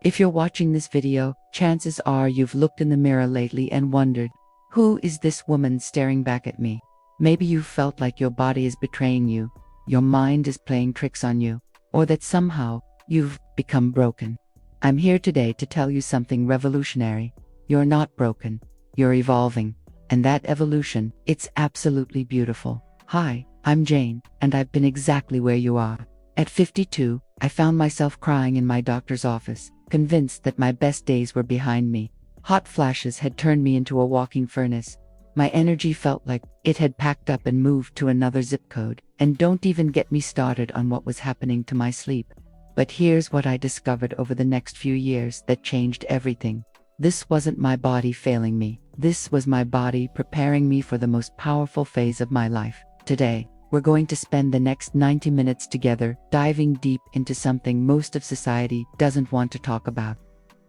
If you're watching this video, chances are you've looked in the mirror lately and wondered, who is this woman staring back at me? Maybe you've felt like your body is betraying you, your mind is playing tricks on you, or that somehow you've become broken. I'm here today to tell you something revolutionary. You're not broken, you're evolving. And that evolution, it's absolutely beautiful. Hi, I'm Jane, and I've been exactly where you are. At 52, I found myself crying in my doctor's office, convinced that my best days were behind me. Hot flashes had turned me into a walking furnace. My energy felt like it had packed up and moved to another zip code. And don't even get me started on what was happening to my sleep. But here's what I discovered over the next few years that changed everything. This wasn't my body failing me. This was my body preparing me for the most powerful phase of my life. Today, we're going to spend the next 90 minutes together, diving deep into something most of society doesn't want to talk about.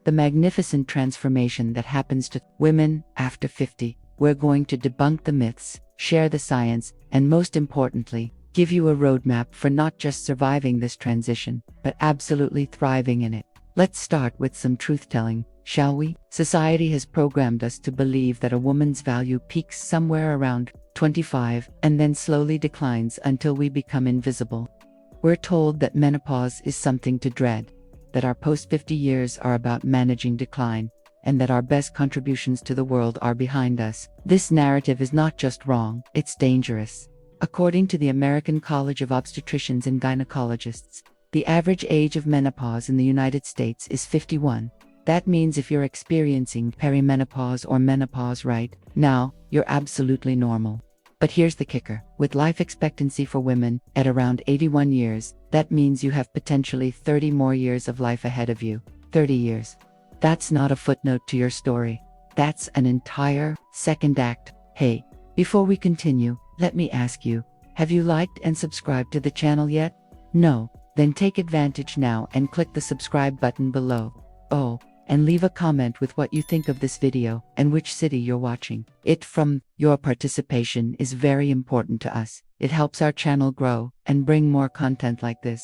The magnificent transformation that happens to women after 50. We're going to debunk the myths, share the science, and most importantly, give you a roadmap for not just surviving this transition, but absolutely thriving in it. Let's start with some truth-telling, shall we? Society has programmed us to believe that a woman's value peaks somewhere around 25 and then slowly declines until we become invisible. We're told that menopause is something to dread, that our post-50 years are about managing decline, and that our best contributions to the world are behind us. This narrative is not just wrong, it's dangerous. According to the American College of Obstetricians and Gynecologists, the average age of menopause in the United States is 51. That means if you're experiencing perimenopause or menopause right now, you're absolutely normal. But here's the kicker. With life expectancy for women at around 81 years, that means you have potentially 30 more years of life ahead of you. 30 years. That's not a footnote to your story. That's an entire second act. Hey, before we continue, let me ask you, have you liked and subscribed to the channel yet? No? Then take advantage now and click the subscribe button below. Oh, and leave a comment with what you think of this video and which city you're watching it from. Your participation is very important to us. It helps our channel grow and bring more content like this.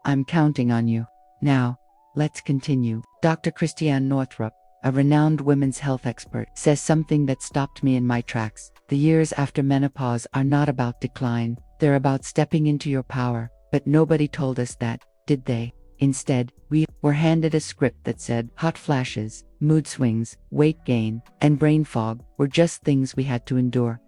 I'm counting on you. Now, let's continue. Dr. Christiane Northrup, a renowned women's health expert, says something that stopped me in my tracks. The years after menopause are not about decline, they're about stepping into your power. But nobody told us that, did they? Instead, we were handed a script that said hot flashes, mood swings, weight gain, and brain fog were just things we had to endure.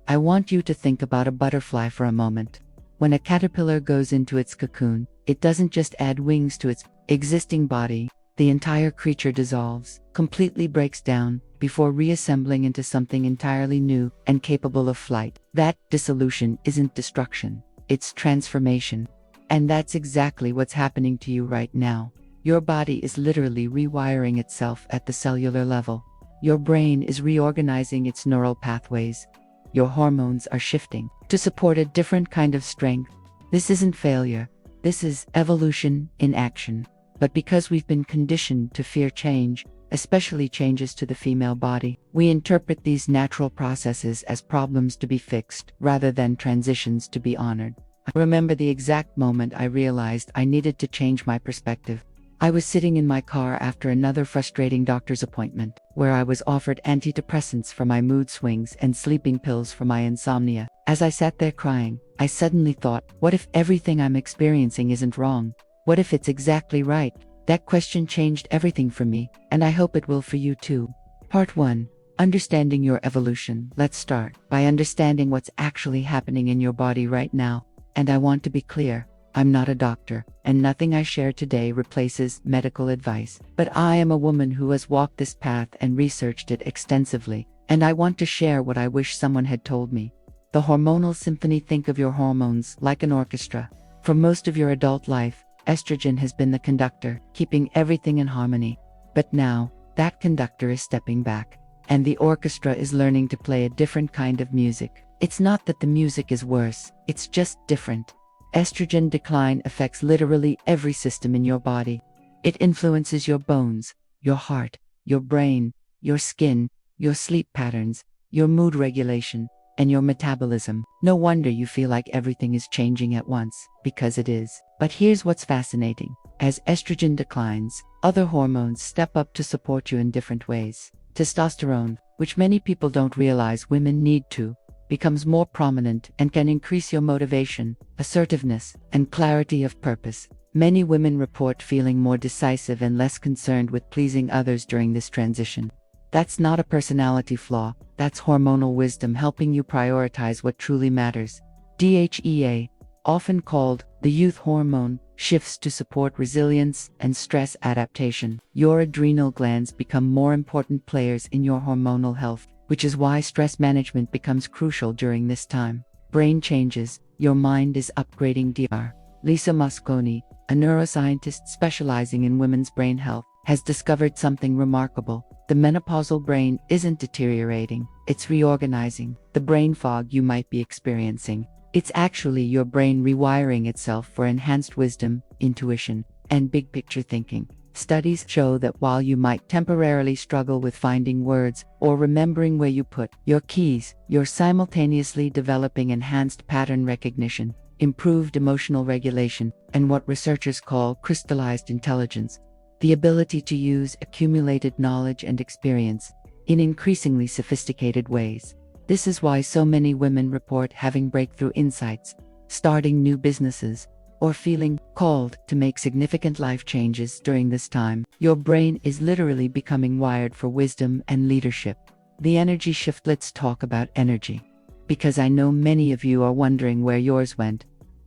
I want you to think about a butterfly for a moment. When a caterpillar goes into its cocoon, it doesn't just add wings to its existing body. The entire creature dissolves, completely breaks down, before reassembling into something entirely new and capable of flight. That dissolution isn't destruction, it's transformation. And that's exactly what's happening to you right now. Your body is literally rewiring itself at the cellular level. Your brain is reorganizing its neural pathways. Your hormones are shifting to support a different kind of strength. This isn't failure. This is evolution in action. But because we've been conditioned to fear change, especially changes to the female body, we interpret these natural processes as problems to be fixed rather than transitions to be honored. I remember the exact moment I realized I needed to change my perspective. I was sitting in my car after another frustrating doctor's appointment, where I was offered antidepressants for my mood swings and sleeping pills for my insomnia. As I sat there crying, I suddenly thought, what if everything I'm experiencing isn't wrong? What if it's exactly right? That question changed everything for me, and I hope it will for you too. Part 1. Understanding your evolution. Let's start by understanding what's actually happening in your body right now. And I want to be clear, I'm not a doctor, and nothing I share today replaces medical advice. But I am a woman who has walked this path and researched it extensively, and I want to share what I wish someone had told me. The hormonal symphony. Think of your hormones like an orchestra. For most of your adult life, estrogen has been the conductor, keeping everything in harmony. But now, that conductor is stepping back, and the orchestra is learning to play a different kind of music. It's not that the music is worse, it's just different. Estrogen decline affects literally every system in your body. It influences your bones, your heart, your brain, your skin, your sleep patterns, your mood regulation. and your metabolism. No wonder you feel like everything is changing at once, because it is. But here's what's fascinating. As estrogen declines, other hormones step up to support you in different ways. Testosterone, which many people don't realize women need to, becomes more prominent and can increase your motivation, assertiveness, and clarity of purpose. Many women report feeling more decisive and less concerned with pleasing others during this transition. That's not a personality flaw, that's hormonal wisdom helping you prioritize what truly matters. DHEA, often called the youth hormone, shifts to support resilience and stress adaptation. Your adrenal glands become more important players in your hormonal health, which is why stress management becomes crucial during this time. Brain changes, your mind is upgrading. Dr. Lisa Mosconi, a neuroscientist specializing in women's brain health, has discovered something remarkable. The menopausal brain isn't deteriorating, it's reorganizing. The brain fog you might be experiencing, it's actually your brain rewiring itself for enhanced wisdom, intuition, and big picture thinking. Studies show that while you might temporarily struggle with finding words or remembering where you put your keys, you're simultaneously developing enhanced pattern recognition, improved emotional regulation, and what researchers call crystallized intelligence, the ability to use accumulated knowledge and experience in increasingly sophisticated ways. This is why so many women report having breakthrough insights, starting new businesses, or feeling called to make significant life changes during this time. Your brain is literally becoming wired for wisdom and leadership. The energy shift. Let's talk about energy, because I know many of you are wondering where yours went.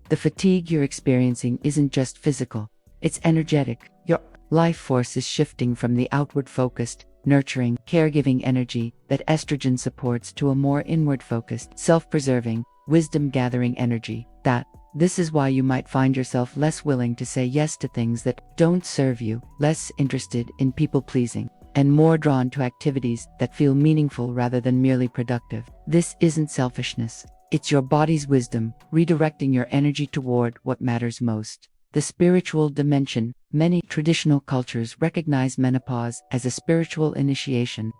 The fatigue you're experiencing isn't just physical, it's energetic. Your life force is shifting from the outward-focused, nurturing, caregiving energy that estrogen supports to a more inward-focused, self-preserving, wisdom-gathering energy. This is why you might find yourself less willing to say yes to things that don't serve you, less interested in people-pleasing, and more drawn to activities that feel meaningful rather than merely productive. This isn't selfishness. It's your body's wisdom, redirecting your energy toward what matters most. The spiritual dimension. Many traditional cultures recognize menopause as a spiritual initiation.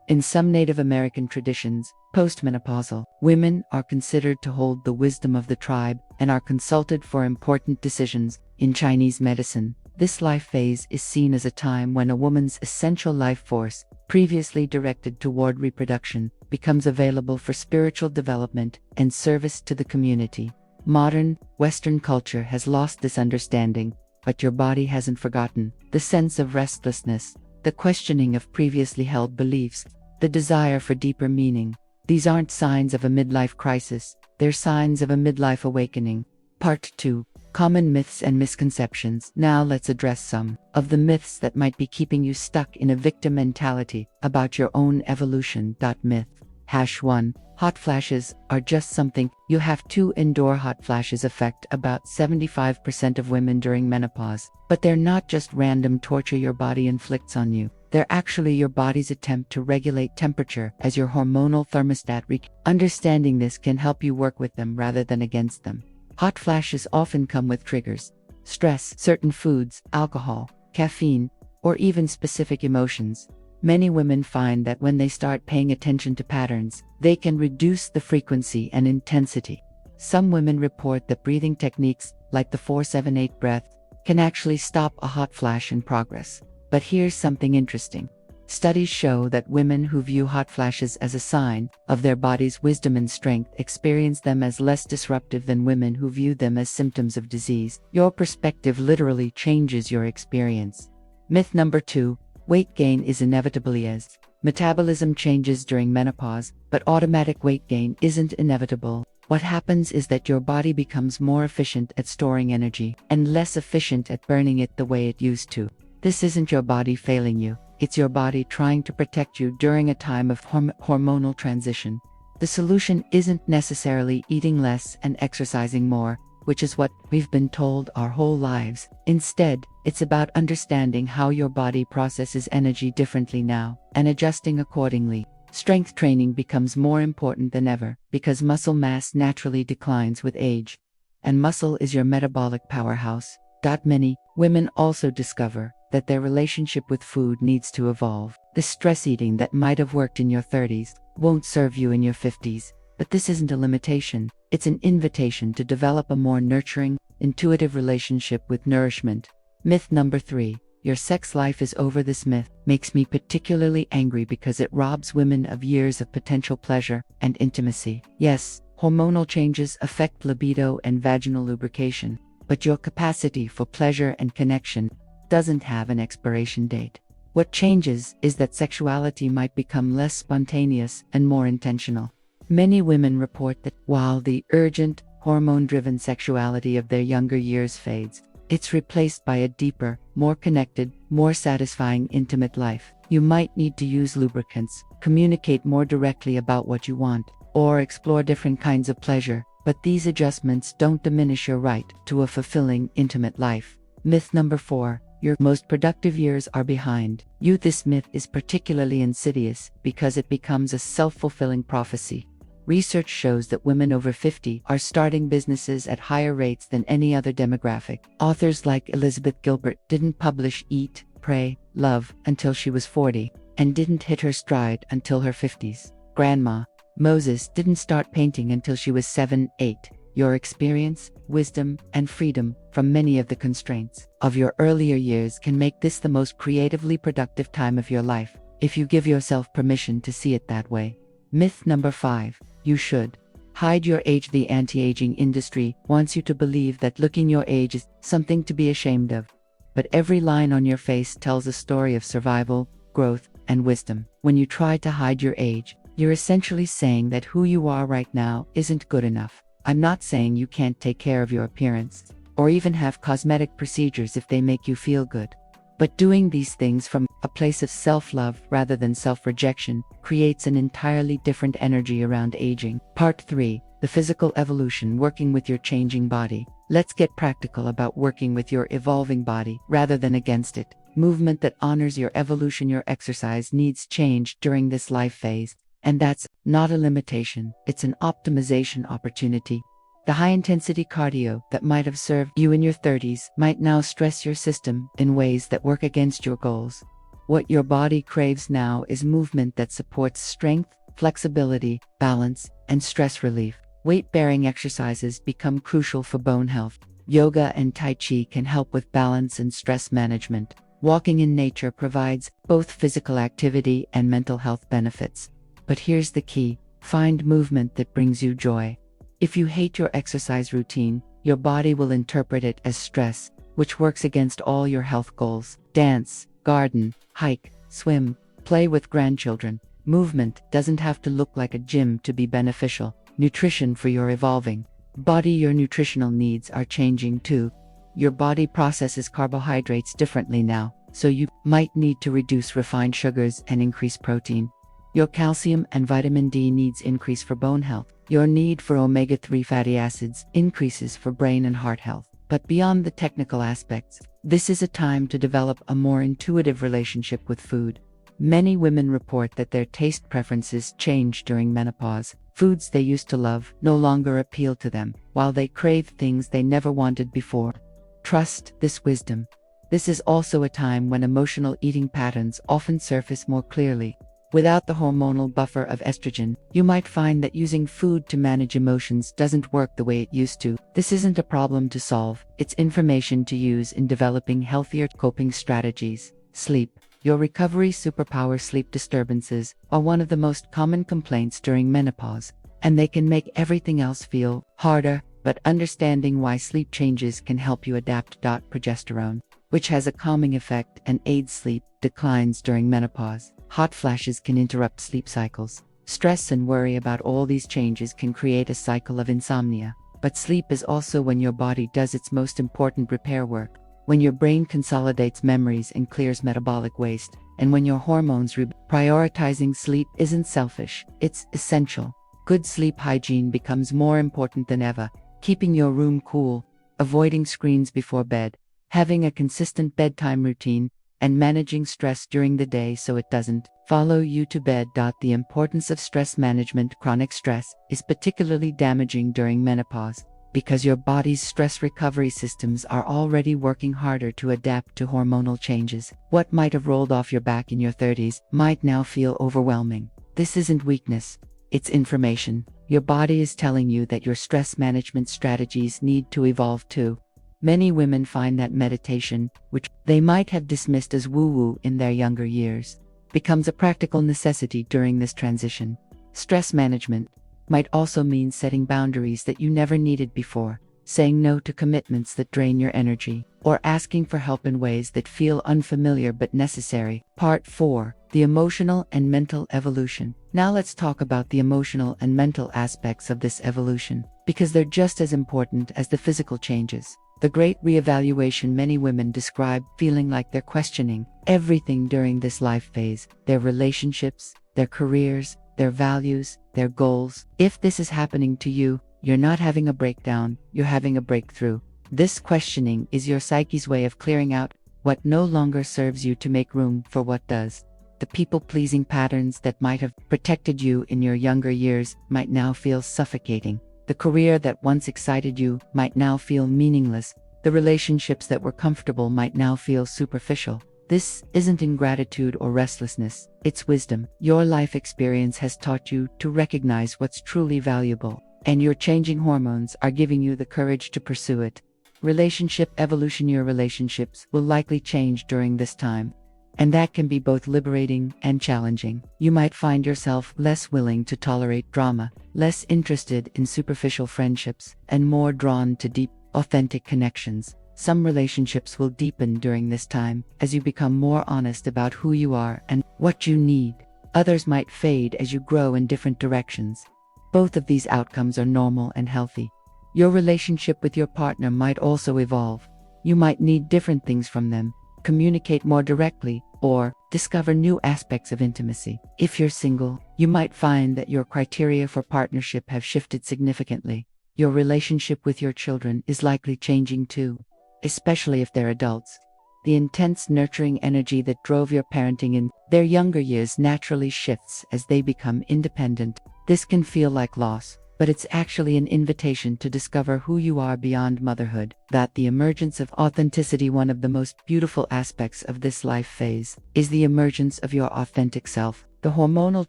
In some Native American traditions, postmenopausal women are considered to hold the wisdom of the tribe and are consulted for important decisions. In Chinese medicine, this life phase is seen as a time when a woman's essential life force, previously directed toward reproduction, becomes available for spiritual development and service to the community. Modern, Western culture has lost this understanding, but your body hasn't forgotten. The sense of restlessness, the questioning of previously held beliefs, the desire for deeper meaning. These aren't signs of a midlife crisis, they're signs of a midlife awakening. Part 2. Common myths and misconceptions. Now let's address some of the myths that might be keeping you stuck in a victim mentality about your own evolution. Myth. #1. Hot flashes are just something you have to endure. Hot flashes affect about 75% of women during menopause, but they're not just random torture your body inflicts on you. They're actually your body's attempt to regulate temperature as your hormonal thermostat. Understanding this can help you work with them rather than against them. Hot flashes often come with triggers: stress, certain foods, alcohol, caffeine, or even specific emotions. Many women find that when they start paying attention to patterns, they can reduce the frequency and intensity. Some women report that breathing techniques, like the 4-7-8 breath, can actually stop a hot flash in progress. But here's something interesting. Studies show that women who view hot flashes as a sign of their body's wisdom and strength experience them as less disruptive than women who view them as symptoms of disease. Your perspective literally changes your experience. Myth number 2. Weight gain is inevitable. As metabolism changes during menopause, but automatic weight gain isn't inevitable. What happens is that your body becomes more efficient at storing energy and less efficient at burning it the way it used to. This isn't your body failing you, it's your body trying to protect you during a time of hormonal transition. The solution isn't necessarily eating less and exercising more, which is what we've been told our whole lives. Instead, it's about understanding how your body processes energy differently now and adjusting accordingly. Strength training becomes more important than ever because muscle mass naturally declines with age, and muscle is your metabolic powerhouse. Many women also discover that their relationship with food needs to evolve. The stress eating that might have worked in your 30s won't serve you in your 50s. But this isn't a limitation, it's an invitation to develop a more nurturing, intuitive relationship with nourishment. Myth number 3. Your sex life is over. This myth makes me particularly angry because it robs women of years of potential pleasure and intimacy. Yes, hormonal changes affect libido and vaginal lubrication, but your capacity for pleasure and connection doesn't have an expiration date. What changes is that sexuality might become less spontaneous and more intentional. Many women report that while the urgent, hormone-driven sexuality of their younger years fades, it's replaced by a deeper, more connected, more satisfying intimate life. You might need to use lubricants, communicate more directly about what you want, or explore different kinds of pleasure, but these adjustments don't diminish your right to a fulfilling, intimate life. Myth number 4. Your most productive years are behind you. This myth is particularly insidious because it becomes a self-fulfilling prophecy. Research shows that women over 50 are starting businesses at higher rates than any other demographic. Authors like Elizabeth Gilbert didn't publish Eat, Pray, Love until she was 40, and didn't hit her stride until her 50s. Grandma Moses didn't start painting until she was 7, 8. Your experience, wisdom, and freedom from many of the constraints of your earlier years can make this the most creatively productive time of your life, if you give yourself permission to see it that way. Myth number 5. You should hide your age. The anti-aging industry wants you to believe that looking your age is something to be ashamed of. But every line on your face tells a story of survival, growth, and wisdom. When you try to hide your age, you're essentially saying that who you are right now isn't good enough. I'm not saying you can't take care of your appearance, or even have cosmetic procedures if they make you feel good. But doing these things from a place of self-love rather than self-rejection creates an entirely different energy around aging. Part 3. The physical evolution. Working with your changing body. Let's get practical about working with your evolving body rather than against it. Movement that honors your evolution. Your exercise needs change during this life phase, and that's not a limitation, it's an optimization opportunity. The high-intensity cardio that might have served you in your 30s might now stress your system in ways that work against your goals. What your body craves now is movement that supports strength, flexibility, balance, and stress relief. Weight-bearing exercises become crucial for bone health. Yoga and Tai Chi can help with balance and stress management. Walking in nature provides both physical activity and mental health benefits. But here's the key: find movement that brings you joy. If you hate your exercise routine, your body will interpret it as stress, which works against all your health goals. Dance, garden, hike, swim, play with grandchildren. Movement doesn't have to look like a gym to be beneficial. Nutrition for your evolving body. Your nutritional needs are changing too. Your body processes carbohydrates differently now, so you might need to reduce refined sugars and increase protein. Your calcium and vitamin D needs increase for bone health. Your need for omega-3 fatty acids increases for brain and heart health. But beyond the technical aspects, this is a time to develop a more intuitive relationship with food. Many women report that their taste preferences change during menopause. Foods they used to love no longer appeal to them, while they crave things they never wanted before. Trust this wisdom. This is also a time when emotional eating patterns often surface more clearly. Without the hormonal buffer of estrogen, you might find that using food to manage emotions doesn't work the way it used to. This isn't a problem to solve, it's information to use in developing healthier coping strategies. Sleep. Your recovery superpower. Sleep disturbances are one of the most common complaints during menopause, and they can make everything else feel harder, but understanding why sleep changes can help you adapt. Progesterone, which has a calming effect and aids sleep, declines during menopause. Hot flashes can interrupt sleep cycles. Stress and worry about all these changes can create a cycle of insomnia. But sleep is also when your body does its most important repair work, when your brain consolidates memories and clears metabolic waste, and when your hormones prioritizing sleep isn't selfish, it's essential. Good sleep hygiene becomes more important than ever. Keeping your room cool, avoiding screens before bed, having a consistent bedtime routine, and managing stress during the day so it doesn't follow you to bed. The importance of stress management. Chronic stress is particularly damaging during menopause because your body's stress recovery systems are already working harder to adapt to hormonal changes. What might have rolled off your back in your 30s might now feel overwhelming. This isn't weakness, it's information. Your body is telling you that your stress management strategies need to evolve too. Many women find that meditation, which they might have dismissed as woo-woo in their younger years, becomes a practical necessity during this transition. Stress management might also mean setting boundaries that you never needed before, saying no to commitments that drain your energy, or asking for help in ways that feel unfamiliar but necessary. Part 4. The emotional and mental evolution. Now let's talk about the emotional and mental aspects of this evolution, because they're just as important as the physical changes. The great reevaluation. Many women describe feeling like they're questioning everything during this life phase, their relationships, their careers, their values, their goals. If this is happening to you, you're not having a breakdown, you're having a breakthrough. This questioning is your psyche's way of clearing out what no longer serves you to make room for what does. The people-pleasing patterns that might have protected you in your younger years might now feel suffocating. The career that once excited you might now feel meaningless. The relationships that were comfortable might now feel superficial. This isn't ingratitude or restlessness, it's wisdom. Your life experience has taught you to recognize what's truly valuable, and your changing hormones are giving you the courage to pursue it. Relationship evolution. Your relationships will likely change during this time, and that can be both liberating and challenging. You might find yourself less willing to tolerate drama, less interested in superficial friendships, and more drawn to deep, authentic connections. Some relationships will deepen during this time as you become more honest about who you are and what you need. Others might fade as you grow in different directions. Both of these outcomes are normal and healthy. Your relationship with your partner might also evolve. You might need different things from them, communicate more directly, or discover new aspects of intimacy. If you're single, you might find that your criteria for partnership have shifted significantly. Your relationship with your children is likely changing too, especially if they're adults. The intense nurturing energy that drove your parenting in their younger years naturally shifts as they become independent. This can feel like loss, but it's actually an invitation to discover who you are beyond motherhood. That the emergence of authenticity. One of the most beautiful aspects of this life phase is the emergence of your authentic self. The hormonal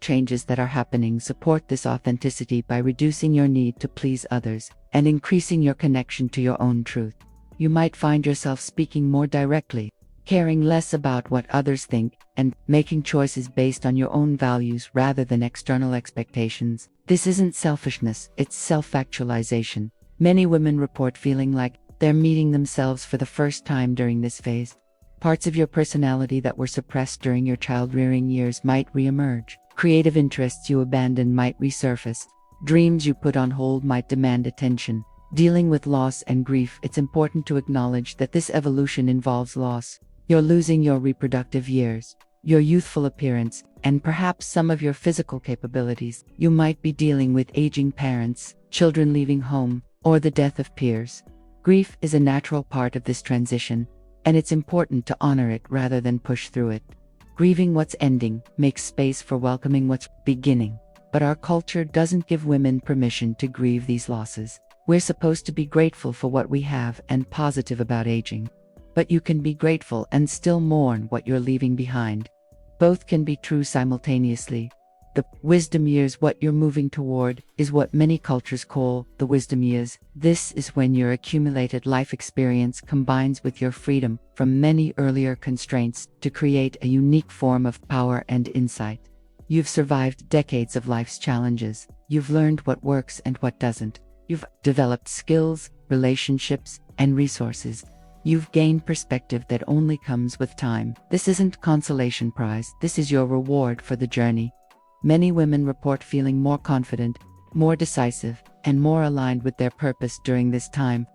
changes that are happening support this authenticity by reducing your need to please others and increasing your connection to your own truth. You might find yourself speaking more directly, caring less about what others think, and making choices based on your own values rather than external expectations. This isn't selfishness, it's self-actualization. Many women report feeling like they're meeting themselves for the first time during this phase. Parts of your personality that were suppressed during your child-rearing years might re-emerge. Creative interests you abandoned might resurface. Dreams you put on hold might demand attention. Dealing with loss and grief. It's important to acknowledge that this evolution involves loss. You're losing your reproductive years, your youthful appearance, and perhaps some of your physical capabilities. You might be dealing with aging parents, children leaving home, or the death of peers. Grief is a natural part of this transition, and it's important to honor it rather than push through it. Grieving what's ending makes space for welcoming what's beginning. But our culture doesn't give women permission to grieve these losses. We're supposed to be grateful for what we have and positive about aging. But you can be grateful and still mourn what you're leaving behind. Both can be true simultaneously. The wisdom years. What you're moving toward is what many cultures call the wisdom years. This is when your accumulated life experience combines with your freedom from many earlier constraints to create a unique form of power and insight. You've survived decades of life's challenges. You've learned what works and what doesn't. You've developed skills, relationships, and resources. You've gained perspective that only comes with time. This isn't consolation prize, this is your reward for the journey. Many women report feeling more confident, more decisive, and more aligned with their purpose during this time.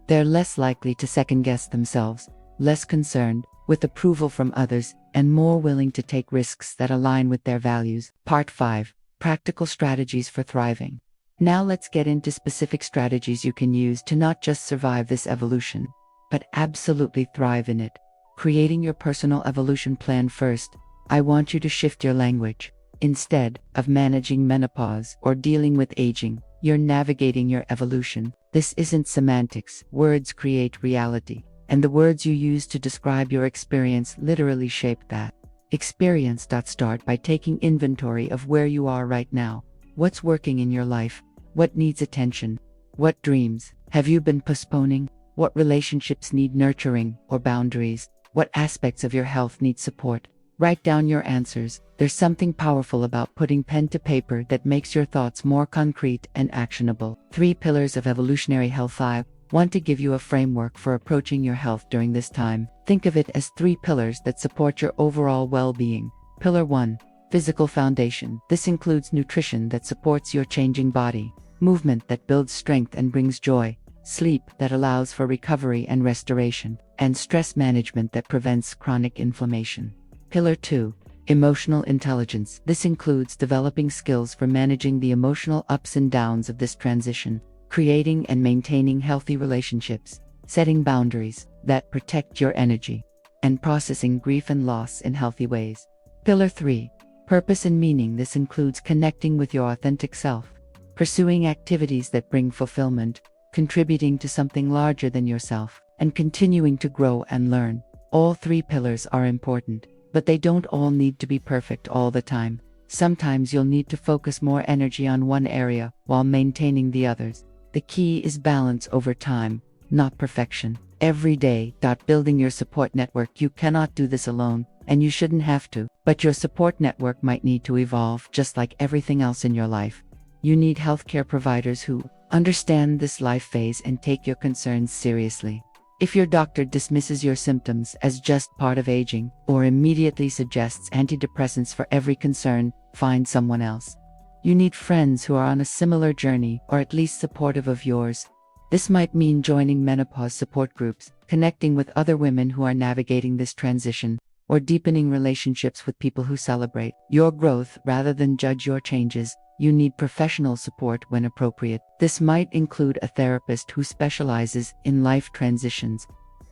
They're less likely to second-guess themselves, less concerned with approval from others, and more willing to take risks that align with their values. Part 5. Practical strategies for thriving. Now let's get into specific strategies you can use to not just survive this evolution, but absolutely thrive in it. Creating your personal evolution plan. First, I want you to shift your language. Instead of managing menopause or dealing with aging, you're navigating your evolution. This isn't semantics. Words create reality, and the words you use to describe your experience literally shape that experience. Start by taking inventory of where you are right now. What's working in your life? What needs attention? What dreams have you been postponing? What relationships need nurturing or boundaries? What aspects of your health need support? Write down your answers. There's something powerful about putting pen to paper that makes your thoughts more concrete and actionable. 3 pillars of evolutionary health. I want to give you a framework for approaching your health during this time. Think of it as 3 pillars that support your overall well-being. Pillar 1. Physical foundation. This includes nutrition that supports your changing body, movement that builds strength and brings joy, sleep that allows for recovery and restoration, and stress management that prevents chronic inflammation. Pillar 2. Emotional intelligence. This includes developing skills for managing the emotional ups and downs of this transition, creating and maintaining healthy relationships, setting boundaries that protect your energy, and processing grief and loss in healthy ways. Pillar 3. Purpose and meaning. This includes connecting with your authentic self, pursuing activities that bring fulfillment, contributing to something larger than yourself, and continuing to grow and learn. All 3 pillars are important, but they don't all need to be perfect all the time. Sometimes you'll need to focus more energy on one area while maintaining the others. The key is balance over time, not perfection. Every day. Building your support network. You cannot do this alone, and you shouldn't have to, but your support network might need to evolve just like everything else in your life. You need healthcare providers who understand this life phase and take your concerns seriously. If your doctor dismisses your symptoms as just part of aging, or immediately suggests antidepressants for every concern, find someone else. You need friends who are on a similar journey or at least supportive of yours. This might mean joining menopause support groups, connecting with other women who are navigating this transition, or deepening relationships with people who celebrate your growth rather than judge your changes. You need professional support when appropriate. This might include a therapist who specializes in life transitions,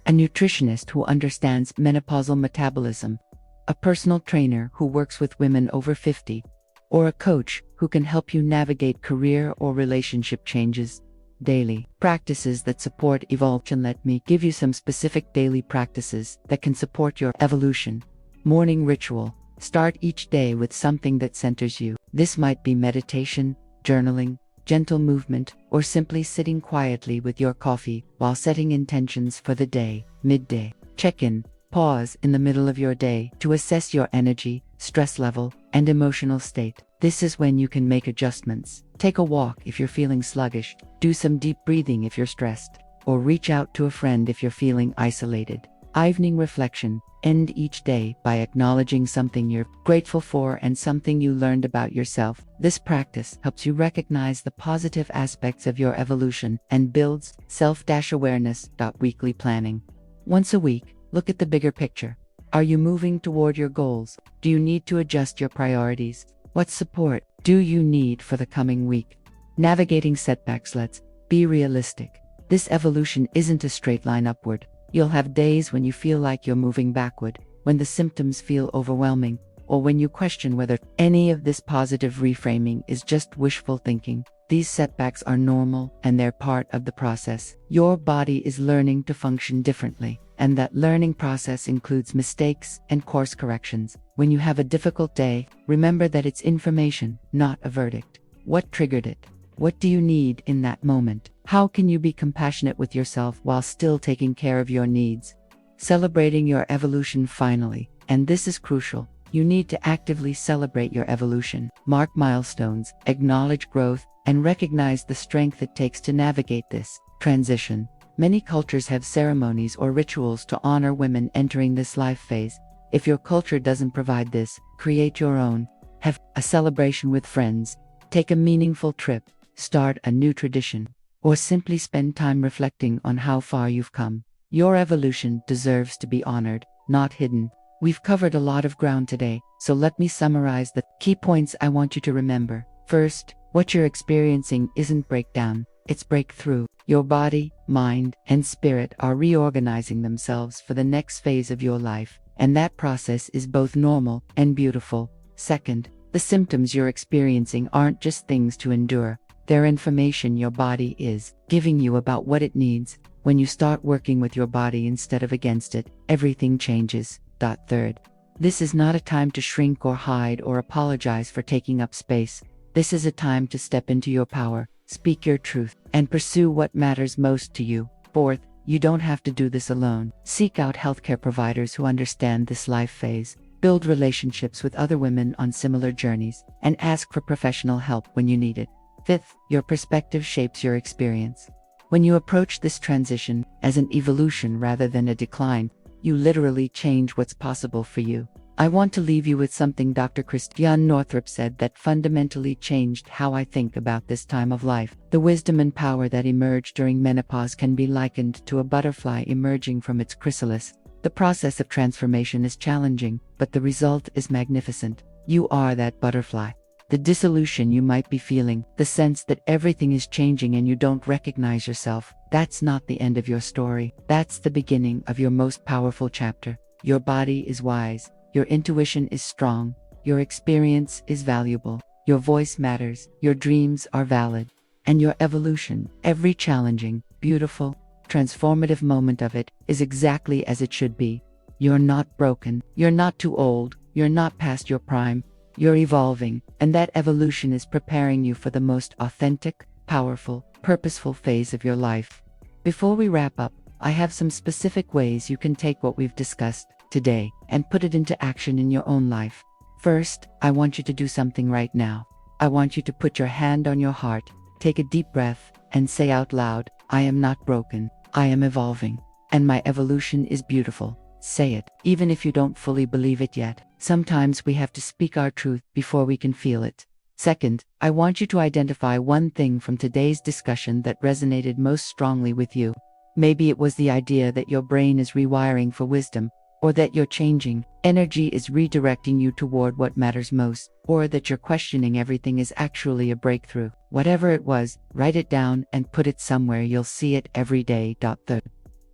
a nutritionist who understands menopausal metabolism, a personal trainer who works with women over 50, or a coach who can help you navigate career or relationship changes. Daily practices that support evolution. Let me give you some specific daily practices that can support your evolution. Morning ritual. Start each day with something that centers you. This might be meditation, journaling, gentle movement, or simply sitting quietly with your coffee while setting intentions for the day. Midday. Check-in. Pause in the middle of your day to assess your energy, stress level, and emotional state. This is when you can make adjustments. Take a walk if you're feeling sluggish, do some deep breathing if you're stressed, or reach out to a friend if you're feeling isolated. Evening reflection. End each day by acknowledging something you're grateful for and something you learned about yourself. This practice helps you recognize the positive aspects of your evolution and builds self-awareness. Weekly planning. Once a week, look at the bigger picture. Are you moving toward your goals? Do you need to adjust your priorities? What support do you need for the coming week? Navigating setbacks. Let's be realistic. This evolution isn't a straight line upward. You'll have days when you feel like you're moving backward, when the symptoms feel overwhelming, or when you question whether any of this positive reframing is just wishful thinking. These setbacks are normal and they're part of the process. Your body is learning to function differently, and that learning process includes mistakes and course corrections. When you have a difficult day, remember that it's information, not a verdict. What triggered it? What do you need in that moment? How can you be compassionate with yourself while still taking care of your needs? Celebrating your evolution. Finally, and this is crucial, you need to actively celebrate your evolution. Mark milestones, acknowledge growth, and recognize the strength it takes to navigate this transition. Many cultures have ceremonies or rituals to honor women entering this life phase. If your culture doesn't provide this, create your own. Have a celebration with friends, take a meaningful trip, start a new tradition, or simply spend time reflecting on how far you've come. Your evolution deserves to be honored, not hidden. We've covered a lot of ground today, so let me summarize the key points I want you to remember. First, what you're experiencing isn't breakdown, it's breakthrough. Your body, mind, and spirit are reorganizing themselves for the next phase of your life, and that process is both normal and beautiful. Second, the symptoms you're experiencing aren't just things to endure. They're information your body is giving you about what it needs. When you start working with your body instead of against it, everything changes. Third, this is not a time to shrink or hide or apologize for taking up space. This is a time to step into your power, speak your truth, and pursue what matters most to you. Fourth, you don't have to do this alone. Seek out healthcare providers who understand this life phase. Build relationships with other women on similar journeys, and ask for professional help when you need it. Fifth, your perspective shapes your experience. When you approach this transition as an evolution rather than a decline, you literally change what's possible for you. I want to leave you with something Dr. Christiane Northrup said that fundamentally changed how I think about this time of life. The wisdom and power that emerge during menopause can be likened to a butterfly emerging from its chrysalis. The process of transformation is challenging, but the result is magnificent. You are that butterfly. The dissolution you might be feeling, the sense that everything is changing and you don't recognize yourself, that's not the end of your story. That's the beginning of your most powerful chapter. Your body is wise. Your intuition is strong, your experience is valuable, your voice matters, your dreams are valid, and your evolution, every challenging, beautiful, transformative moment of it, is exactly as it should be. You're not broken, you're not too old, you're not past your prime, you're evolving, and that evolution is preparing you for the most authentic, powerful, purposeful phase of your life. Before we wrap up, I have some specific ways you can take what we've discussed today and put it into action in your own life. First, I want you to do something right now. I want you to put your hand on your heart, take a deep breath, and say out loud, I am not broken, I am evolving, and my evolution is beautiful. Say it, even if you don't fully believe it yet. Sometimes we have to speak our truth before we can feel it. Second, I want you to identify one thing from today's discussion that resonated most strongly with you. Maybe it was the idea that your brain is rewiring for wisdom, or that your changing energy is redirecting you toward what matters most, or that your questioning everything is actually a breakthrough. Whatever it was, write it down and put it somewhere you'll see it every day. Third,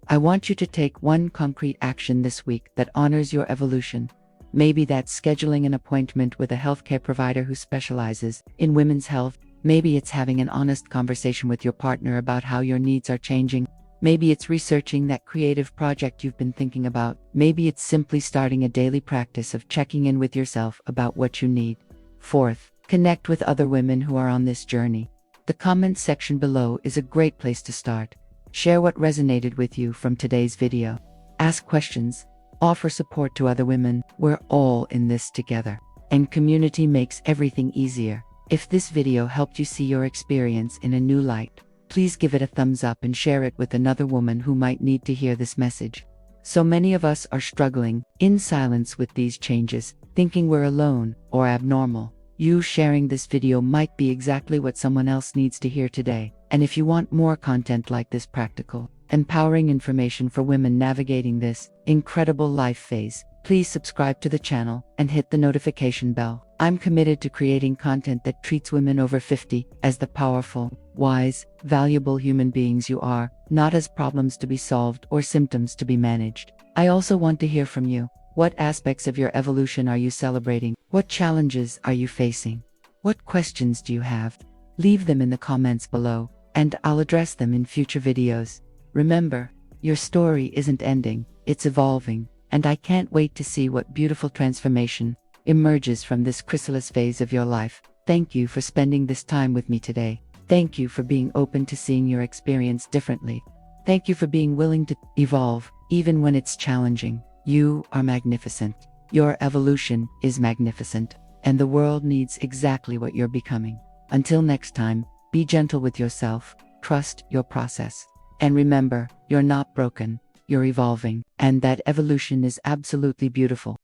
I want you to take one concrete action this week that honors your evolution. Maybe that's scheduling an appointment with a healthcare provider who specializes in women's health. Maybe it's having an honest conversation with your partner about how your needs are changing. Maybe it's researching that creative project you've been thinking about. Maybe it's simply starting a daily practice of checking in with yourself about what you need. Fourth, connect with other women who are on this journey. The comments section below is a great place to start. Share what resonated with you from today's video. Ask questions. Offer support to other women. We're all in this together. And community makes everything easier. If this video helped you see your experience in a new light, please give it a thumbs up and share it with another woman who might need to hear this message. So many of us are struggling in silence with these changes, thinking we're alone or abnormal. You sharing this video might be exactly what someone else needs to hear today. And if you want more content like this, practical, empowering information for women navigating this incredible life phase, please subscribe to the channel and hit the notification bell. I'm committed to creating content that treats women over 50 as the powerful, wise, valuable human beings you are, not as problems to be solved or symptoms to be managed. I also want to hear from you. What aspects of your evolution are you celebrating? What challenges are you facing? What questions do you have? Leave them in the comments below, and I'll address them in future videos. Remember, your story isn't ending, it's evolving, and I can't wait to see what beautiful transformation emerges from this chrysalis phase of your life. Thank you for spending this time with me today. Thank you for being open to seeing your experience differently. Thank you for being willing to evolve, even when it's challenging. You are magnificent. Your evolution is magnificent, and the world needs exactly what you're becoming. Until next time, be gentle with yourself, trust your process, and remember, you're not broken, you're evolving, and that evolution is absolutely beautiful.